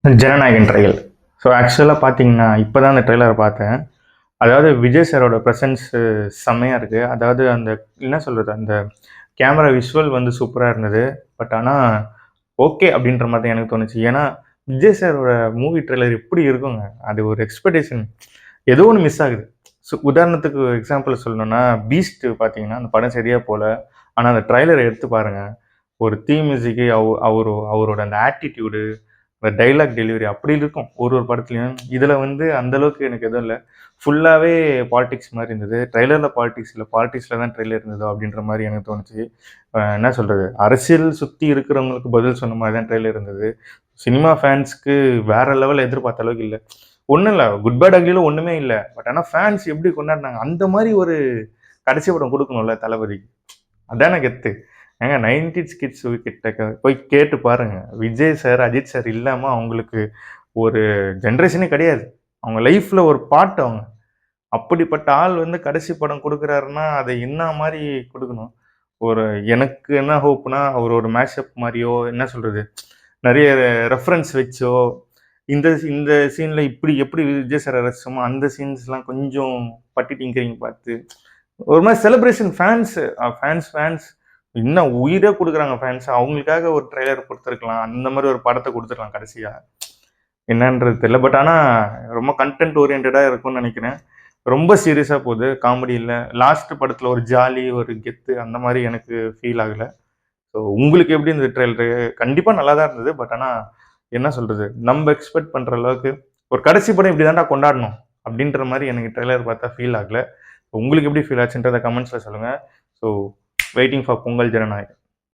Jananayagan trial. So ஆக்சுவலாக பார்த்தீங்கன்னா, இப்போ தான் அந்த ட்ரெய்லரை பார்த்தேன். அதாவது விஜய் சாரோட ப்ரெசன்ஸ் செம்மையா இருக்கு. அதாவது அந்த என்ன சொல்றது, அந்த கேமரா விஷுவல் வந்து சூப்பரா இருந்தது. பட் ஆனா, ஓகே அப்படின்ற மாரி தான் எனக்கு தோணுச்சு. ஏன்னா, விஜய் சாரோட மூவி ட்ரெய்லர் எப்படி இருக்குங்க, அது ஒரு எக்ஸ்பெக்டேஷன் ஏதோ ஒண்ணு மிஸ் ஆகுது. உதாரணத்துக்கு எக்ஸாம்பிள் சொல்லணும்னா, பீஸ்ட் பார்த்தீங்கன்னா, அந்த படம் சரியா போல. ஆனா, அந்த ட்ரெய்லர எடுத்து பாருங்க. ஒரு தீம் மியூசிக்கு அவரோட அந்த ஆட்டிட்யூடு, அந்த டயலாக் டெலிவரி அப்படி இருக்கும் ஒரு ஒரு படத்துலயும். இதுல வந்து அந்த அளவுக்கு எனக்கு எதுவும் இல்ல. ஃபுல்லாவே பாலிடிக்ஸ் மாரி இருந்தது. ட்ரெய்லர்ல பாலிடிக்ஸ் இல்ல, பாலிடிக்ஸ்ல தான் ட்ரெய்லர் இருந்ததோ அப்படின்ற மாரி எனக்கு தோணுச்சு. என்ன சொல்றது? அரசியல் சுத்தி இருக்கிறவங்களுக்கு பதில் சொன்ன மாரி தான் ட்ரெய்லர் இருந்தது. சினிமா ஃபேன்ஸ்க்கு வேற லெவல்ல எதிர்பார்த்த அளவுக்கு இல்ல. ஒண்ணும் இல்ல. குட் பேட் அக்லில ஒண்ணுமே இல்ல. பட் ஆனா ஃபேன்ஸ் எப்படி கொண்டாடுனாங்க, அந்த மாரி ஒரு கடைசி படம் குடுக்கணும்ல தளபதிக்கு. அதானே கெத்து. ஏங்க 90ஸ் கிட்ஸ் கிட்ட போய் கேட்டு பாருங்க. விஜய் சார், அஜித் சார் இல்லாம அவங்களுக்கு ஒரு ஜெனரேஷனே கிடையாது. அவங்க லைஃப்ல ஒரு பார்ட் அவங்க. அப்படிப்பட்ட ஆள் வந்து கடைசி படம் குடுக்குறாருன்னா, அதை என்ன மாரி குடுக்கணும்? ஒரு எனக்கு என்ன ஹோப்னா, அவர் ஒரு மேஷப் மாரியோ, என்ன சொல்றது? நெறைய ரெஃபரன்ஸ் வச்சோ, இந்த இந்த சீன்ல இப்படி எப்படி விஜய் சார ரசிச்சோமோ, அந்த சீன்ஸ்லாம் கொஞ்சம் பட்டி டிங்கரிங் பார்த்து, ஒரு மாரி செலிப்ரேஷன் ஃபேன்ஸ் இன்னும் உயிரே குடுக்குறாங்க ஃபேன்ஸ். அவங்களுக்காக ஒரு ட்ரெய்லர் குடுத்துருக்கலாம். அந்த மாரி ஒரு படத்த குடுத்துருக்கலாம் கடைசியா. என்னன்றது தெரியல. பட் ஆனா ரொம்ப கன்டென்ட் ஓரியன்டடா இருக்கும்னு நெனைக்கிறேன். ரொம்ப சீரியஸா போது. காமெடி இல்ல. லாஸ்ட் படத்துல ஒரு ஜாலி, ஒரு கெத்து அந்த மாரி எனக்கு ஃபீல் ஆகல. ஸோ உங்களுக்கு எப்படி இருந்தது ட்ரெய்லரு? கண்டிப்பா நல்லா தான் இருந்தது. பட் ஆனா என்ன சொல்றது? நம்ப எக்ஸ்பெக்ட் பண்ற அளவுக்கு ஒரு கடைசி படம் இப்படி தான்டா கொண்டாடணும். அப்படின்ற மாரி எனக்கு ட்ரெய்லர் பார்த்தா ஃபீல் ஆகல. உங்களுக்கு எப்படி ஃபீல் ஆச்சுன்றத கமெண்ட்ஸ்ல சொல்லுங்க. So waiting for Pongal Jananayagan.